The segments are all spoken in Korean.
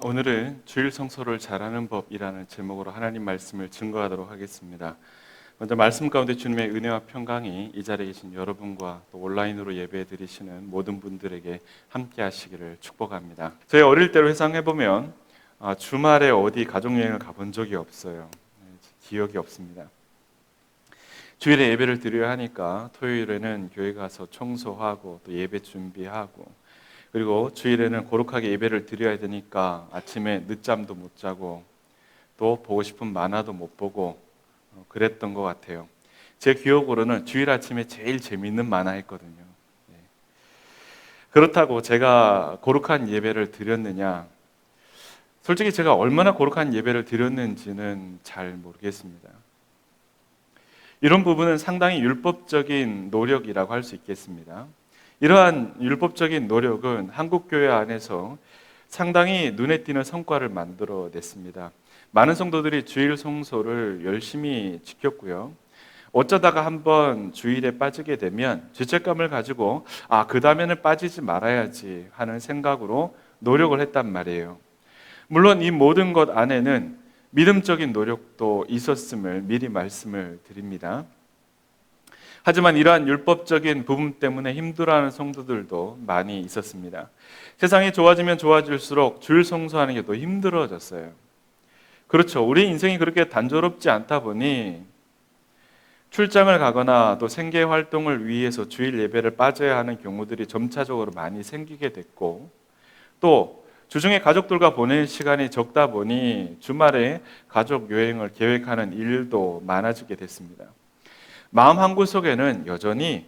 오늘은 주일 성소를 잘하는 법이라는 제목으로 하나님 말씀을 증거하도록 하겠습니다. 먼저 말씀 가운데 주님의 은혜와 평강이 이 자리에 계신 여러분과 또 온라인으로 예배 드리시는 모든 분들에게 함께 하시기를 축복합니다. 저희 어릴 때로 회상해보면 주말에 어디 가족여행을 가본 적이 없어요. 기억이 없습니다. 주일에 예배를 드려야 하니까 토요일에는 교회 가서 청소하고 또 예배 준비하고, 그리고 주일에는 거룩하게 예배를 드려야 되니까 아침에 늦잠도 못 자고 또 보고 싶은 만화도 못 보고 그랬던 것 같아요. 제 기억으로는 주일 아침에 제일 재미있는 만화 했거든요. 그렇다고 제가 거룩한 예배를 드렸느냐? 솔직히 제가 얼마나 거룩한 예배를 드렸는지는 잘 모르겠습니다. 이런 부분은 상당히 율법적인 노력이라고 할 수 있겠습니다. 이러한 율법적인 노력은 한국교회 안에서 상당히 눈에 띄는 성과를 만들어냈습니다. 많은 성도들이 주일 성소를 열심히 지켰고요. 어쩌다가 한번 주일에 빠지게 되면 죄책감을 가지고 그 다음에는 빠지지 말아야지 하는 생각으로 노력을 했단 말이에요. 물론 이 모든 것 안에는 믿음적인 노력도 있었음을 미리 말씀을 드립니다. 하지만 이러한 율법적인 부분 때문에 힘들어하는 성도들도 많이 있었습니다. 세상이 좋아지면 좋아질수록 주일 성수하는 게 더 힘들어졌어요. 그렇죠. 우리 인생이 그렇게 단조롭지 않다 보니 출장을 가거나 또 생계 활동을 위해서 주일 예배를 빠져야 하는 경우들이 점차적으로 많이 생기게 됐고, 또 주중에 가족들과 보낼 시간이 적다 보니 주말에 가족 여행을 계획하는 일도 많아지게 됐습니다. 마음 한구석에는 여전히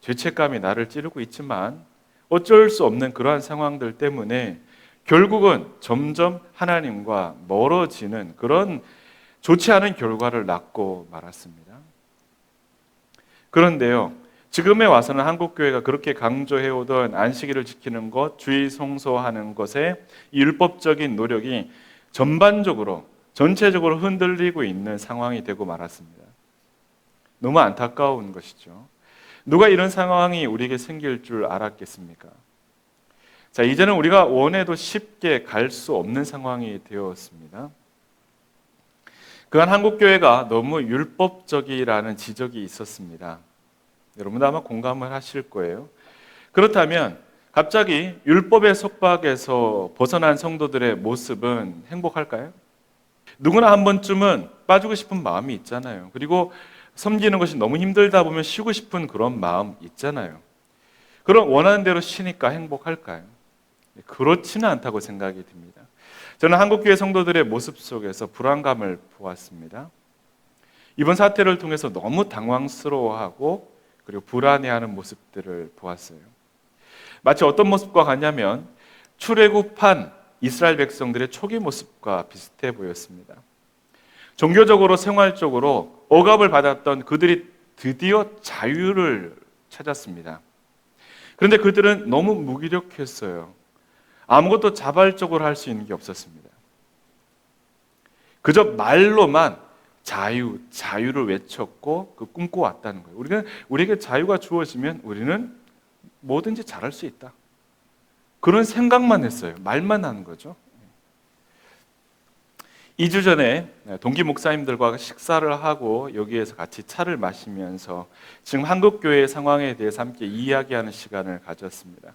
죄책감이 나를 찌르고 있지만 어쩔 수 없는 그러한 상황들 때문에 결국은 점점 하나님과 멀어지는 그런 좋지 않은 결과를 낳고 말았습니다. 그런데요, 지금에 와서는 한국교회가 그렇게 강조해오던 안식일을 지키는 것, 주일 성소하는 것에 이 율법적인 노력이 전체적으로 흔들리고 있는 상황이 되고 말았습니다. 너무 안타까운 것이죠. 누가 이런 상황이 우리에게 생길 줄 알았겠습니까? 자, 이제는 우리가 원해도 쉽게 갈 수 없는 상황이 되었습니다. 그간 한국교회가 너무 율법적이라는 지적이 있었습니다. 여러분도 아마 공감을 하실 거예요. 그렇다면 갑자기 율법의 속박에서 벗어난 성도들의 모습은 행복할까요? 누구나 한 번쯤은 빠지고 싶은 마음이 있잖아요. 그리고 섬기는 것이 너무 힘들다 보면 쉬고 싶은 그런 마음 있잖아요. 그럼 원하는 대로 쉬니까 행복할까요? 그렇지는 않다고 생각이 듭니다. 저는 한국교회 성도들의 모습 속에서 불안감을 보았습니다. 이번 사태를 통해서 너무 당황스러워하고 그리고 불안해하는 모습들을 보았어요. 마치 어떤 모습과 같냐면 출애굽한 이스라엘 백성들의 초기 모습과 비슷해 보였습니다. 종교적으로 생활적으로 억압을 받았던 그들이 드디어 자유를 찾았습니다. 그런데 그들은 너무 무기력했어요. 아무것도 자발적으로 할 수 있는 게 없었습니다. 그저 말로만 자유를 외쳤고 꿈꿔왔다는 거예요. 우리에게 자유가 주어지면 우리는 뭐든지 잘할 수 있다. 그런 생각만 했어요. 말만 하는 거죠. 2주 전에 동기 목사님들과 식사를 하고 여기에서 같이 차를 마시면서 지금 한국교회의 상황에 대해서 함께 이야기하는 시간을 가졌습니다.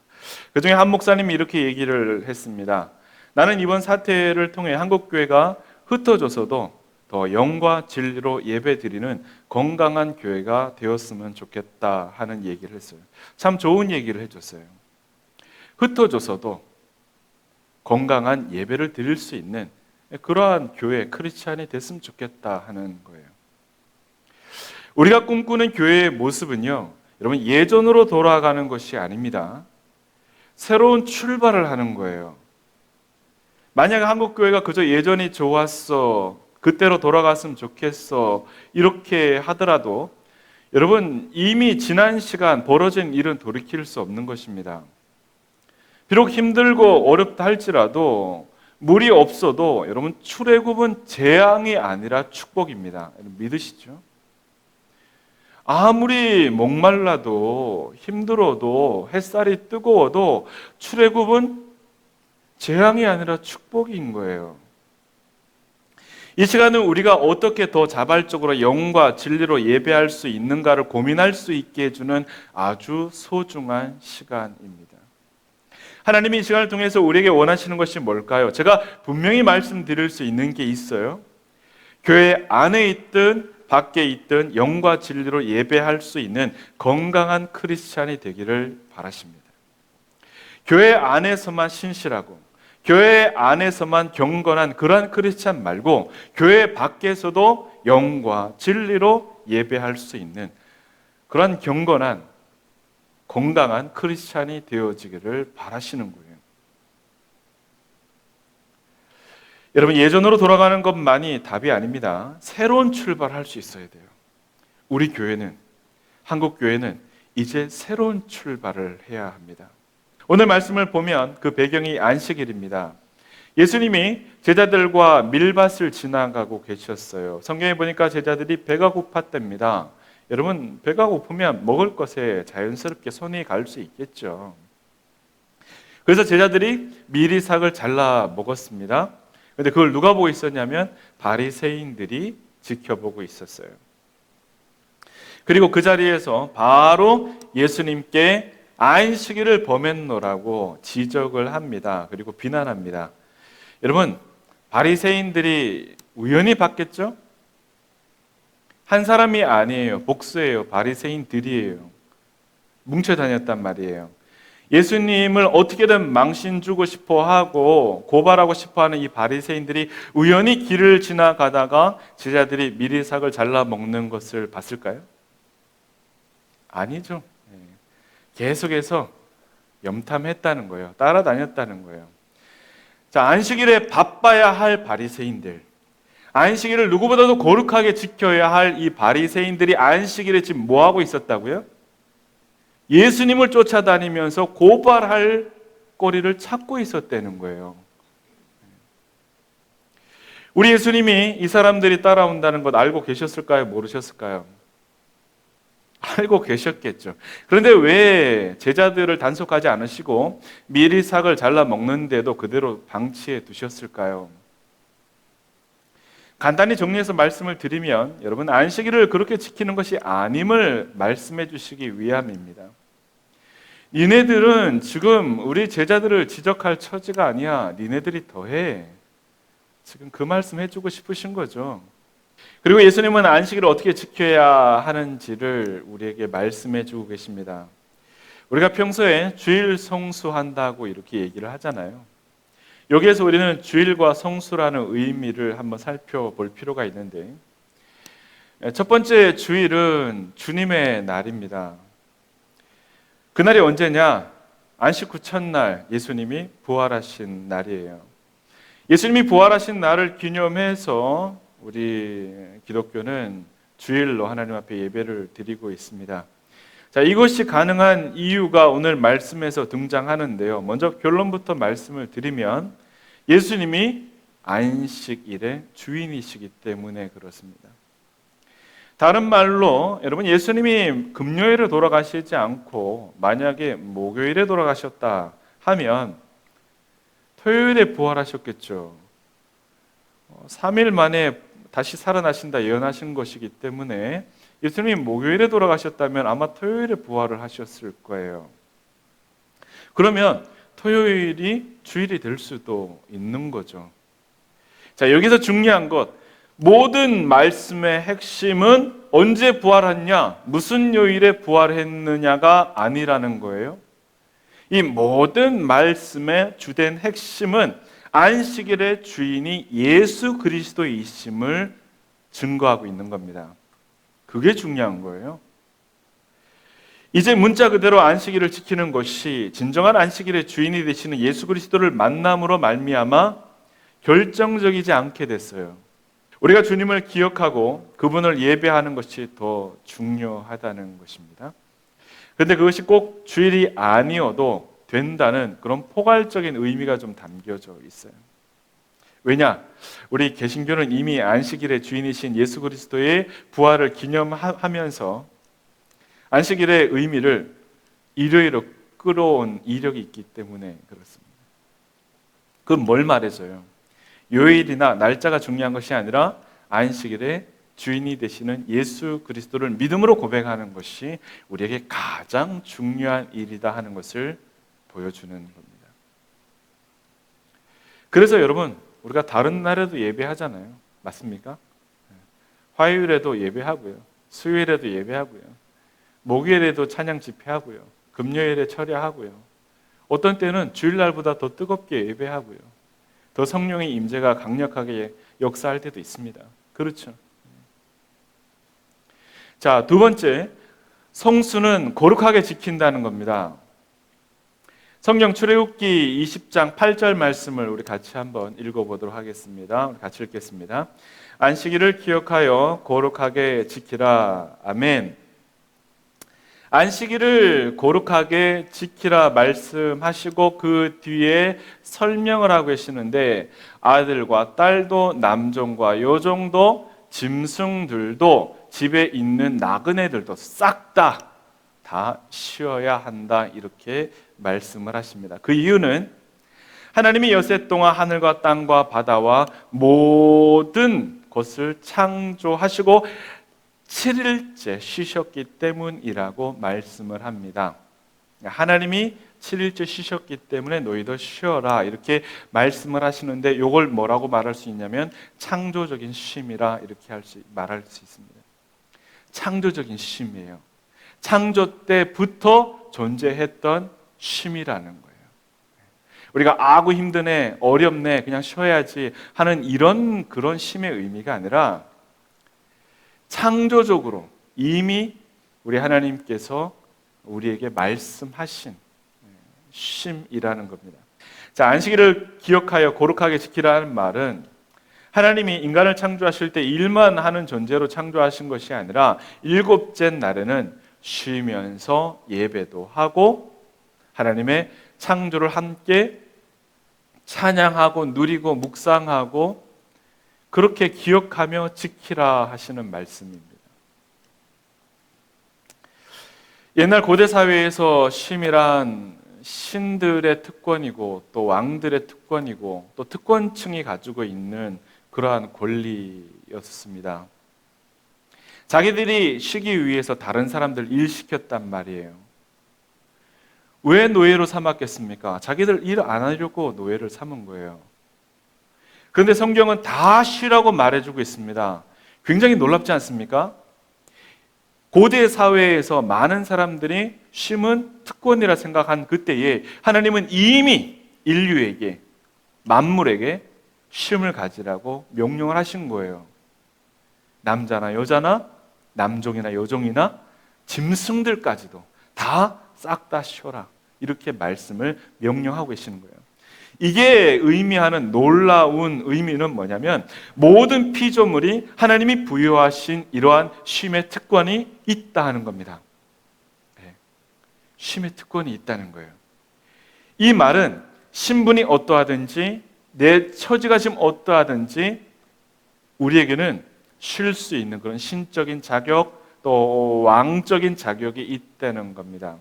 그중에 한 목사님이 이렇게 얘기를 했습니다. 나는 이번 사태를 통해 한국교회가 흩어져서도 더 영과 진리로 예배드리는 건강한 교회가 되었으면 좋겠다 하는 얘기를 했어요. 참 좋은 얘기를 해줬어요. 흩어져서도 건강한 예배를 드릴 수 있는 그러한 교회, 크리스찬이 됐으면 좋겠다 하는 거예요. 우리가 꿈꾸는 교회의 모습은요, 여러분 예전으로 돌아가는 것이 아닙니다. 새로운 출발을 하는 거예요. 만약 한국교회가 그저 예전이 좋았어, 그때로 돌아갔으면 좋겠어 이렇게 하더라도 여러분 이미 지난 시간 벌어진 일은 돌이킬 수 없는 것입니다. 비록 힘들고 어렵다 할지라도 물이 없어도 여러분 출애굽은 재앙이 아니라 축복입니다. 믿으시죠? 아무리 목말라도 힘들어도 햇살이 뜨거워도 출애굽은 재앙이 아니라 축복인 거예요. 이 시간은 우리가 어떻게 더 자발적으로 영과 진리로 예배할 수 있는가를 고민할 수 있게 해주는 아주 소중한 시간입니다. 하나님이 이 시간을 통해서 우리에게 원하시는 것이 뭘까요? 제가 분명히 말씀드릴 수 있는 게 있어요. 교회 안에 있든 밖에 있든 영과 진리로 예배할 수 있는 건강한 크리스찬이 되기를 바라십니다. 교회 안에서만 신실하고 교회 안에서만 경건한 그러한 크리스찬 말고 교회 밖에서도 영과 진리로 예배할 수 있는 그러한 경건한 건강한 크리스찬이 되어지기를 바라시는 거예요. 여러분, 예전으로 돌아가는 것만이 답이 아닙니다. 새로운 출발할 수 있어야 돼요. 우리 교회는, 한국 교회는 이제 새로운 출발을 해야 합니다. 오늘 말씀을 보면 그 배경이 안식일입니다. 예수님이 제자들과 밀밭을 지나가고 계셨어요. 성경에 보니까 제자들이 배가 고팠답니다. 여러분, 배가 고프면 먹을 것에 자연스럽게 손이 갈 수 있겠죠. 그래서 제자들이 미리삭을 잘라 먹었습니다. 그런데 그걸 누가 보고 있었냐면 바리새인들이 지켜보고 있었어요. 그리고 그 자리에서 바로 예수님께 안식일을 범했노라고 지적을 합니다. 그리고 비난합니다. 여러분, 바리새인들이 우연히 봤겠죠? 한 사람이 아니에요. 복수예요. 바리새인들이에요. 뭉쳐 다녔단 말이에요. 예수님을 어떻게든 망신 주고 싶어 하고 고발하고 싶어 하는 이 바리새인들이 우연히 길을 지나가다가 제자들이 미리삭을 잘라 먹는 것을 봤을까요? 아니죠. 계속해서 염탐했다는 거예요. 따라다녔다는 거예요. 자, 안식일에 바빠야 할 바리새인들, 안식일을 누구보다도 거룩하게 지켜야 할 이 바리새인들이 안식일에 지금 뭐 하고 있었다고요? 예수님을 쫓아다니면서 고발할 거리를 찾고 있었다는 거예요. 우리 예수님이 이 사람들이 따라온다는 것 알고 계셨을까요? 모르셨을까요? 알고 계셨겠죠. 그런데 왜 제자들을 단속하지 않으시고 미리삭을 잘라 먹는데도 그대로 방치해 두셨을까요? 간단히 정리해서 말씀을 드리면 여러분, 안식일을 그렇게 지키는 것이 아님을 말씀해 주시기 위함입니다. 니네들은 지금 우리 제자들을 지적할 처지가 아니야. 니네들이 더해. 지금 그 말씀 해주고 싶으신 거죠. 그리고 예수님은 안식일을 어떻게 지켜야 하는지를 우리에게 말씀해 주고 계십니다. 우리가 평소에 주일 성수한다고 이렇게 얘기를 하잖아요. 여기에서 우리는 주일과 성수라는 의미를 한번 살펴볼 필요가 있는데, 첫 번째 주일은 주님의 날입니다. 그날이 언제냐? 안식 후 첫날 예수님이 부활하신 날이에요. 예수님이 부활하신 날을 기념해서 우리 기독교는 주일로 하나님 앞에 예배를 드리고 있습니다. 자, 이것이 가능한 이유가 오늘 말씀에서 등장하는데요. 먼저 결론부터 말씀을 드리면 예수님이 안식일의 주인이시기 때문에 그렇습니다. 다른 말로 여러분, 예수님이 금요일에 돌아가시지 않고 만약에 목요일에 돌아가셨다 하면 토요일에 부활하셨겠죠. 3일 만에 다시 살아나신다 예언하신 것이기 때문에 예수님이 목요일에 돌아가셨다면 아마 토요일에 부활을 하셨을 거예요. 그러면 토요일이 주일이 될 수도 있는 거죠. 자, 여기서 중요한 것, 모든 말씀의 핵심은 언제 부활했냐, 무슨 요일에 부활했느냐가 아니라는 거예요. 이 모든 말씀의 주된 핵심은 안식일의 주인이 예수 그리스도이심을 증거하고 있는 겁니다. 그게 중요한 거예요. 이제 문자 그대로 안식일을 지키는 것이 진정한 안식일의 주인이 되시는 예수 그리스도를 만남으로 말미암아 결정적이지 않게 됐어요. 우리가 주님을 기억하고 그분을 예배하는 것이 더 중요하다는 것입니다. 그런데 그것이 꼭 주일이 아니어도 된다는 그런 포괄적인 의미가 좀 담겨져 있어요. 왜냐? 우리 개신교는 이미 안식일의 주인이신 예수 그리스도의 부활을 기념하면서 안식일의 의미를 일요일로 끌어온 이력이 있기 때문에 그렇습니다. 그건 뭘 말해줘요? 요일이나 날짜가 중요한 것이 아니라 안식일의 주인이 되시는 예수 그리스도를 믿음으로 고백하는 것이 우리에게 가장 중요한 일이다 하는 것을 보여주는 겁니다. 그래서 여러분, 우리가 다른 날에도 예배하잖아요. 맞습니까? 화요일에도 예배하고요. 수요일에도 예배하고요. 목요일에도 찬양 집회하고요. 금요일에 철야하고요. 어떤 때는 주일날보다 더 뜨겁게 예배하고요. 더 성령의 임재가 강력하게 역사할 때도 있습니다. 그렇죠? 자, 두 번째, 성수는 거룩하게 지킨다는 겁니다. 성경 출애굽기 20장 8절 말씀을 우리 같이 한번 읽어보도록 하겠습니다. 우리 같이 읽겠습니다. 안식일을 기억하여 거룩하게 지키라. 아멘. 안식일을 거룩하게 지키라 말씀하시고 그 뒤에 설명을 하고 계시는데 아들과 딸도 남종과 여종도 짐승들도 집에 있는 나그네들도 싹 다 쉬어야 한다 이렇게 말씀을 하십니다. 그 이유는 하나님이 여세 동안 하늘과 땅과 바다와 모든 것을 창조하시고 7일째 쉬셨기 때문이라고 말씀을 합니다. 하나님이 7일째 쉬셨기 때문에 너희도 쉬어라 이렇게 말씀을 하시는데 이걸 뭐라고 말할 수 있냐면 창조적인 쉼이라 이렇게 말할 수 있습니다. 창조적인 쉼이에요. 창조 때부터 존재했던 쉼이라는 거예요. 우리가 아구 힘드네, 어렵네, 그냥 쉬어야지 하는 그런 쉼의 의미가 아니라 창조적으로 이미 우리 하나님께서 우리에게 말씀하신 쉼이라는 겁니다. 자, 안식일을 기억하여 거룩하게 지키라는 말은 하나님이 인간을 창조하실 때 일만 하는 존재로 창조하신 것이 아니라 일곱째 날에는 쉬면서 예배도 하고 하나님의 창조를 함께 찬양하고 누리고 묵상하고 그렇게 기억하며 지키라 하시는 말씀입니다. 옛날 고대 사회에서 쉼이란 신들의 특권이고 또 왕들의 특권이고 또 특권층이 가지고 있는 그러한 권리였습니다. 자기들이 쉬기 위해서 다른 사람들 일시켰단 말이에요. 왜 노예로 삼았겠습니까? 자기들 일 안 하려고 노예를 삼은 거예요. 그런데 성경은 다 쉬라고 말해주고 있습니다. 굉장히 놀랍지 않습니까? 고대 사회에서 많은 사람들이 쉼은 특권이라 생각한 그때에 하나님은 이미 인류에게 만물에게 쉼을 가지라고 명령을 하신 거예요. 남자나 여자나 남종이나 여종이나 짐승들까지도 다 싹 다 쉬어라 이렇게 말씀을 명령하고 계시는 거예요. 이게 의미하는 놀라운 의미는 뭐냐면 모든 피조물이 하나님이 부여하신 이러한 쉼의 특권이 있다 하는 겁니다. 네. 쉼의 특권이 있다는 거예요. 이 말은 신분이 어떠하든지 내 처지가 지금 어떠하든지 우리에게는 쉴 수 있는 그런 신적인 자격 또 왕적인 자격이 있다는 겁니다.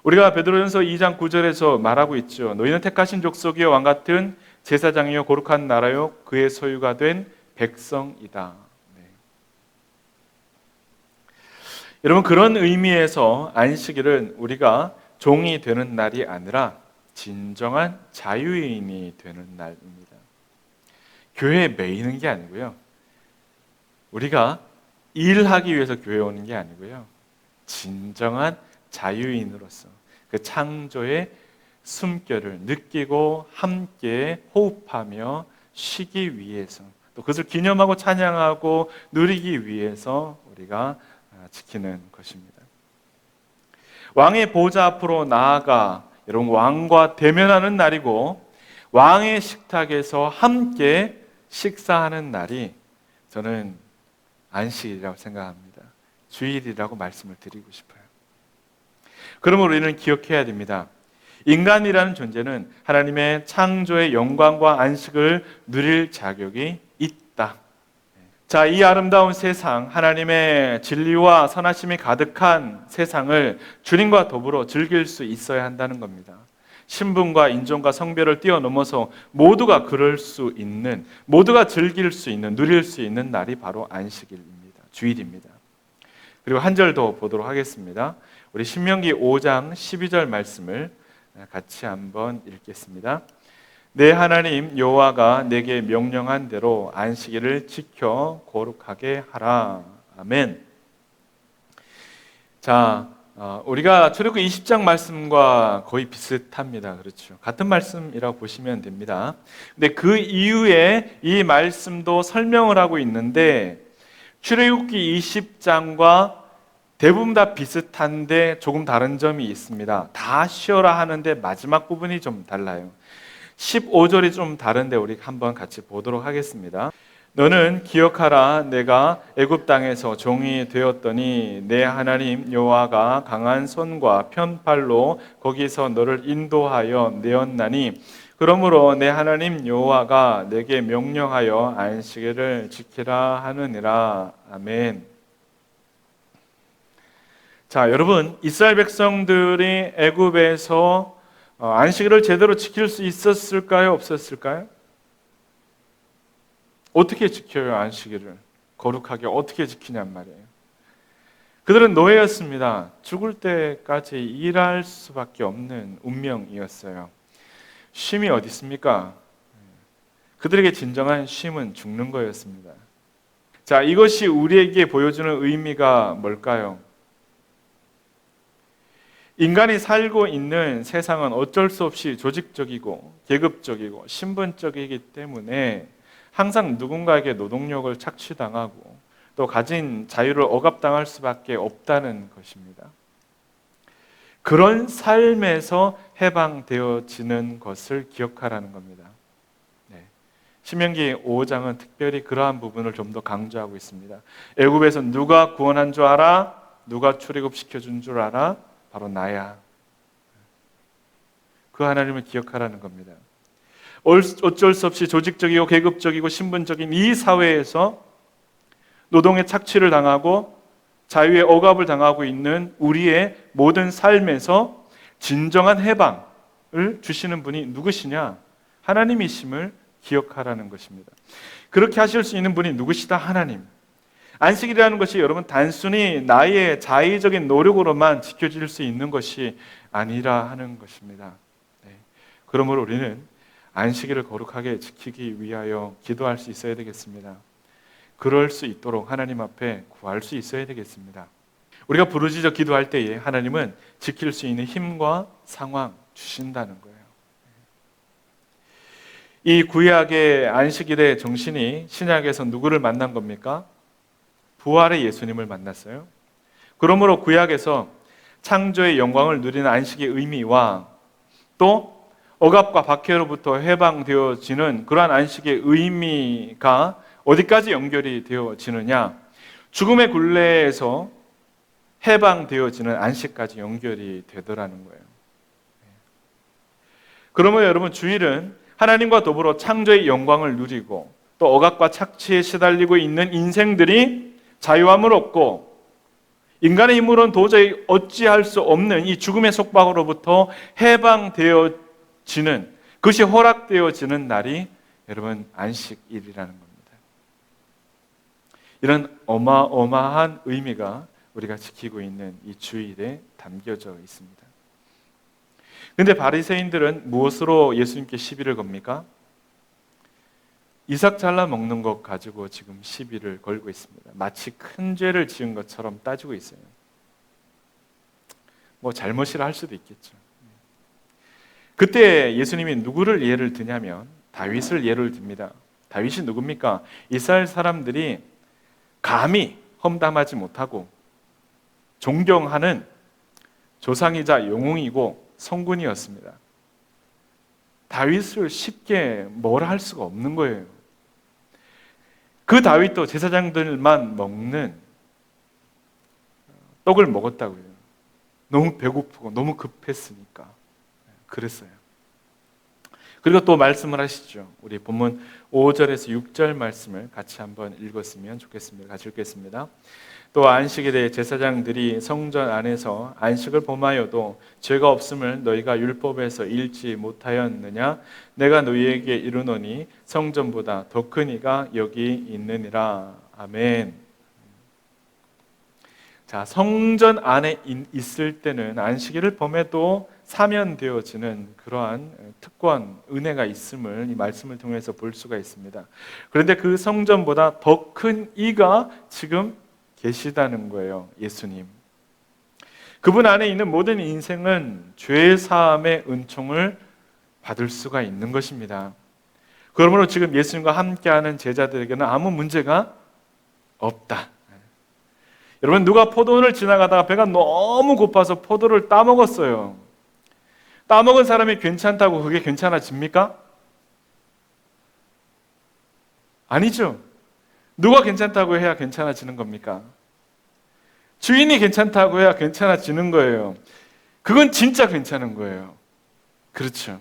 우리가 베드로전서 2장 9절에서 말하고 있죠. 너희는 택하신 족속이요 왕 같은 제사장이요 거룩한 나라요 그의 소유가 된 백성이다. 네. 여러분 그런 의미에서 안식일은 우리가 종이 되는 날이 아니라 진정한 자유인이 되는 날입니다. 교회에 매이는 게 아니고요. 우리가 일하기 위해서 교회에 오는 게 아니고요. 진정한 자유인으로서 그 창조의 숨결을 느끼고 함께 호흡하며 쉬기 위해서 또 그것을 기념하고 찬양하고 누리기 위해서 우리가 지키는 것입니다. 왕의 보좌 앞으로 나아가 여러분 왕과 대면하는 날이고 왕의 식탁에서 함께 식사하는 날이 저는 안식일이라고 생각합니다. 주일이라고 말씀을 드리고 싶어요. 그러므로 우리는 기억해야 됩니다. 인간이라는 존재는 하나님의 창조의 영광과 안식을 누릴 자격이 있다. 자, 이 아름다운 세상, 하나님의 진리와 선하심이 가득한 세상을 주님과 더불어 즐길 수 있어야 한다는 겁니다. 신분과 인종과 성별을 뛰어넘어서 모두가 그럴 수 있는, 모두가 즐길 수 있는, 누릴 수 있는 날이 바로 안식일입니다. 주일입니다. 그리고 한 절 더 보도록 하겠습니다. 우리 신명기 5장 12절 말씀을 같이 한번 읽겠습니다. 내 하나님 여호와가 내게 명령한 대로 안식일을 지켜 거룩하게 하라. 아멘. 자, 우리가 출애굽기 20장 말씀과 거의 비슷합니다. 그렇죠. 같은 말씀이라고 보시면 됩니다. 근데 그 이후에 이 말씀도 설명을 하고 있는데 출애굽기 20장과 대부분 다 비슷한데 조금 다른 점이 있습니다. 다 쉬어라 하는데 마지막 부분이 좀 달라요. 15절이 좀 다른데 우리 한번 같이 보도록 하겠습니다. 너는 기억하라. 내가 애굽 땅에서 종이 되었더니 내 하나님 여호와가 강한 손과 편팔로 거기서 너를 인도하여 내었나니 그러므로 내 하나님 여호와가 내게 명령하여 안식일을 지키라 하느니라. 아멘. 자, 여러분, 이스라엘 백성들이 애굽에서 안식일을 제대로 지킬 수 있었을까요? 없었을까요? 어떻게 지켜요? 안식일을 거룩하게 어떻게 지키냔 말이에요. 그들은 노예였습니다. 죽을 때까지 일할 수밖에 없는 운명이었어요. 쉼이 어디 있습니까? 그들에게 진정한 쉼은 죽는 거였습니다. 자, 이것이 우리에게 보여주는 의미가 뭘까요? 인간이 살고 있는 세상은 어쩔 수 없이 조직적이고 계급적이고 신분적이기 때문에 항상 누군가에게 노동력을 착취당하고 또 가진 자유를 억압당할 수밖에 없다는 것입니다. 그런 삶에서 해방되어지는 것을 기억하라는 겁니다. 네. 신명기 5장은 특별히 그러한 부분을 좀 더 강조하고 있습니다. 애굽에서 누가 구원한 줄 알아? 누가 출애굽시켜준 줄 알아? 바로 나야. 그 하나님을 기억하라는 겁니다. 어쩔 수 없이 조직적이고 계급적이고 신분적인 이 사회에서 노동의 착취를 당하고 자유의 억압을 당하고 있는 우리의 모든 삶에서 진정한 해방을 주시는 분이 누구시냐? 하나님이심을 기억하라는 것입니다. 그렇게 하실 수 있는 분이 누구시다? 하나님. 안식일이라는 것이 여러분 단순히 나의 자의적인 노력으로만 지켜질 수 있는 것이 아니라 하는 것입니다. 네. 그러므로 우리는 안식일을 거룩하게 지키기 위하여 기도할 수 있어야 되겠습니다. 그럴 수 있도록 하나님 앞에 구할 수 있어야 되겠습니다. 우리가 부르짖어 기도할 때에 하나님은 지킬 수 있는 힘과 상황 주신다는 거예요. 이 구약의 안식일의 정신이 신약에서 누구를 만난 겁니까? 부활의 예수님을 만났어요. 그러므로 구약에서 창조의 영광을 누리는 안식의 의미와 또 억압과 박해로부터 해방되어지는 그러한 안식의 의미가 어디까지 연결이 되어지느냐? 죽음의 굴레에서 해방되어지는 안식까지 연결이 되더라는 거예요. 그러면 여러분 주일은 하나님과 더불어 창조의 영광을 누리고 또 억압과 착취에 시달리고 있는 인생들이 자유함을 얻고 인간의 힘으로는 도저히 어찌할 수 없는 이 죽음의 속박으로부터 해방되어지는 그것이 허락되어지는 날이 여러분 안식일이라는 겁니다. 이런 어마어마한 의미가 우리가 지키고 있는 이 주일에 담겨져 있습니다. 그런데 바리새인들은 무엇으로 예수님께 시비를 겁니까? 이삭 잘라 먹는 것 가지고 지금 시비를 걸고 있습니다. 마치 큰 죄를 지은 것처럼 따지고 있어요. 뭐 잘못이라 할 수도 있겠죠. 그때 예수님이 누구를 예를 드냐면 다윗을 예를 듭니다. 다윗이 누굽니까? 이스라엘 사람들이 감히 험담하지 못하고 존경하는 조상이자 영웅이고 성군이었습니다. 다윗을 쉽게 뭐라 할 수가 없는 거예요. 그 다윗도 제사장들만 먹는 떡을 먹었다고요. 너무 배고프고 너무 급했으니까 그랬어요. 그리고 또 말씀을 하시죠. 우리 본문 5절에서 6절 말씀을 같이 한번 읽었으면 좋겠습니다. 같이 읽겠습니다. 또 안식일에 제사장들이 성전 안에서 안식을 범하여도 죄가 없음을 너희가 율법에서 읽지 못하였느냐? 내가 너희에게 이르노니 성전보다 더 큰 이가 여기 있느니라. 아멘. 자, 성전 안에 있을 때는 안식일을 범해도 사면되어지는 그러한 특권, 은혜가 있음을 이 말씀을 통해서 볼 수가 있습니다. 그런데 그 성전보다 더 큰 이가 지금 계시다는 거예요. 예수님. 그분 안에 있는 모든 인생은 죄 사함의 은총을 받을 수가 있는 것입니다. 그러므로 지금 예수님과 함께하는 제자들에게는 아무 문제가 없다. 여러분, 누가 포도원을 지나가다가 배가 너무 고파서 포도를 따먹었어요. 따먹은 사람이 괜찮다고 그게 괜찮아집니까? 아니죠. 누가 괜찮다고 해야 괜찮아지는 겁니까? 주인이 괜찮다고 해야 괜찮아지는 거예요. 그건 진짜 괜찮은 거예요. 그렇죠.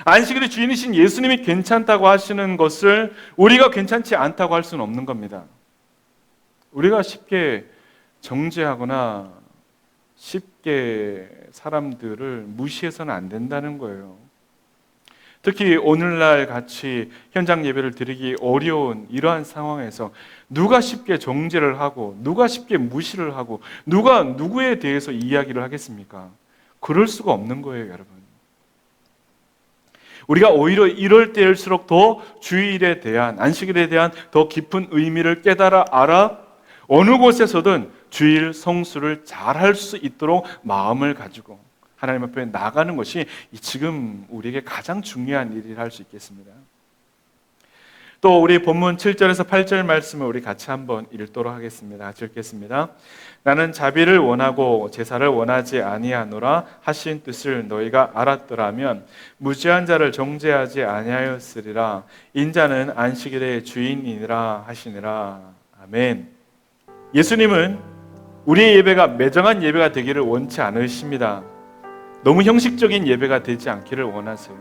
안식일의 주인이신 예수님이 괜찮다고 하시는 것을 우리가 괜찮지 않다고 할 수는 없는 겁니다. 우리가 쉽게 정죄하거나 쉽게 사람들을 무시해서는 안 된다는 거예요. 특히 오늘날 같이 현장 예배를 드리기 어려운 이러한 상황에서 누가 쉽게 정죄를 하고 누가 쉽게 무시를 하고 누가 누구에 대해서 이야기를 하겠습니까? 그럴 수가 없는 거예요, 여러분. 우리가 오히려 이럴 때일수록 더 주일에 대한, 안식일에 대한 더 깊은 의미를 깨달아 알아 어느 곳에서든 주일 성수를 잘할 수 있도록 마음을 가지고 하나님 앞에 나가는 것이 지금 우리에게 가장 중요한 일이라 할 수 있겠습니다. 또 우리 본문 7절에서 8절 말씀을 우리 같이 한번 읽도록 하겠습니다. 같이 읽겠습니다. 나는 자비를 원하고 제사를 원하지 아니하노라 하신 뜻을 너희가 알았더라면 무죄한 자를 정죄하지 아니하였으리라. 인자는 안식일의 주인이니라 하시니라. 아멘. 예수님은 우리의 예배가 매정한 예배가 되기를 원치 않으십니다. 너무 형식적인 예배가 되지 않기를 원하세요.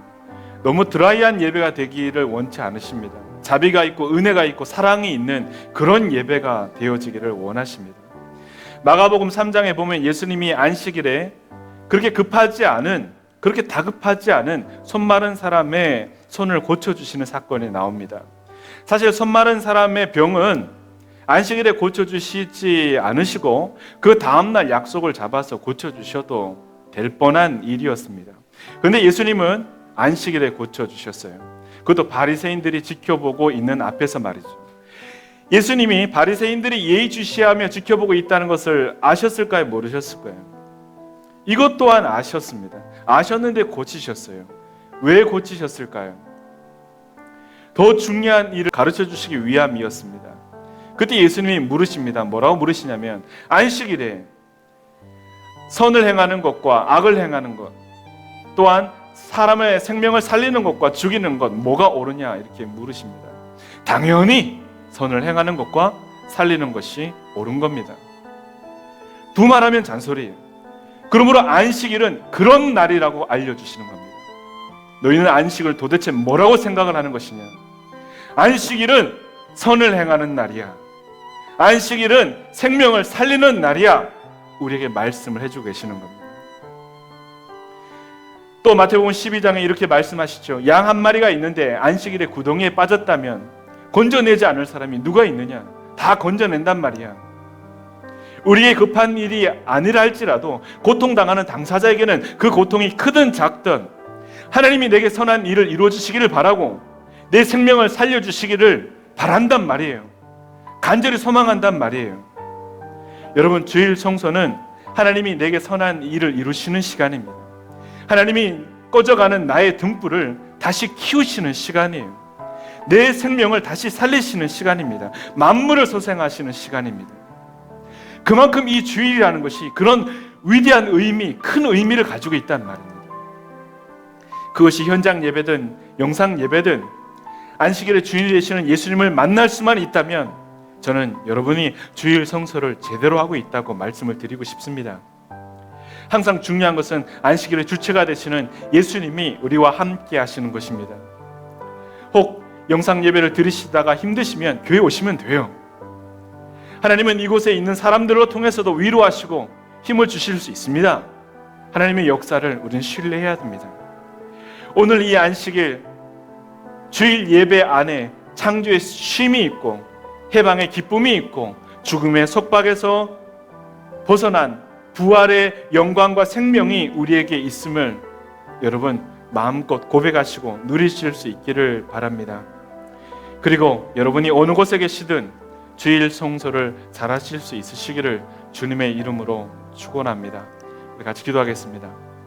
너무 드라이한 예배가 되기를 원치 않으십니다. 자비가 있고 은혜가 있고 사랑이 있는 그런 예배가 되어지기를 원하십니다. 마가복음 3장에 보면 예수님이 안식일에 그렇게 그렇게 다급하지 않은 손 마른 사람의 손을 고쳐주시는 사건이 나옵니다. 사실 손 마른 사람의 병은 안식일에 고쳐주시지 않으시고 그 다음날 약속을 잡아서 고쳐주셔도 될 뻔한 일이었습니다. 그런데 예수님은 안식일에 고쳐주셨어요. 그것도 바리새인들이 지켜보고 있는 앞에서 말이죠. 예수님이 바리새인들이 예의주시하며 지켜보고 있다는 것을 아셨을까요? 모르셨을까요? 이것 또한 아셨습니다. 아셨는데 고치셨어요. 왜 고치셨을까요? 더 중요한 일을 가르쳐 주시기 위함이었습니다. 그때 예수님이 물으십니다. 뭐라고 물으시냐면 안식일에 선을 행하는 것과 악을 행하는 것 또한 사람의 생명을 살리는 것과 죽이는 것 뭐가 옳으냐 이렇게 물으십니다. 당연히 선을 행하는 것과 살리는 것이 옳은 겁니다. 두말하면 잔소리예요. 그러므로 안식일은 그런 날이라고 알려주시는 겁니다. 너희는 안식을 도대체 뭐라고 생각을 하는 것이냐? 안식일은 선을 행하는 날이야. 안식일은 생명을 살리는 날이야. 우리에게 말씀을 해주고 계시는 겁니다. 또 마태복음 12장에 이렇게 말씀하시죠. 양 한 마리가 있는데 안식일에 구덩이에 빠졌다면 건져내지 않을 사람이 누가 있느냐? 다 건져낸단 말이야. 우리의 급한 일이 아니라 할지라도 고통당하는 당사자에게는 그 고통이 크든 작든 하나님이 내게 선한 일을 이루어주시기를 바라고 내 생명을 살려주시기를 바란단 말이에요. 간절히 소망한단 말이에요. 여러분, 주일 성소는 하나님이 내게 선한 일을 이루시는 시간입니다. 하나님이 꺼져가는 나의 등불을 다시 키우시는 시간이에요. 내 생명을 다시 살리시는 시간입니다. 만물을 소생하시는 시간입니다. 그만큼 이 주일이라는 것이 그런 위대한 의미, 큰 의미를 가지고 있단 말입니다. 그것이 현장 예배든 영상 예배든 안식일의 주인이 되시는 예수님을 만날 수만 있다면 저는 여러분이 주일 성소를 제대로 하고 있다고 말씀을 드리고 싶습니다. 항상 중요한 것은 안식일의 주체가 되시는 예수님이 우리와 함께 하시는 것입니다. 혹 영상 예배를 들으시다가 힘드시면 교회 오시면 돼요. 하나님은 이곳에 있는 사람들로 통해서도 위로하시고 힘을 주실 수 있습니다. 하나님의 역사를 우리는 신뢰해야 됩니다. 오늘 이 안식일 주일 예배 안에 창조의 쉼이 있고 해방의 기쁨이 있고 죽음의 속박에서 벗어난 부활의 영광과 생명이 우리에게 있음을 여러분 마음껏 고백하시고 누리실 수 있기를 바랍니다. 그리고 여러분이 어느 곳에 계시든 주일 성소를 잘하실 수 있으시기를 주님의 이름으로 축원합니다. 우리 같이 기도하겠습니다.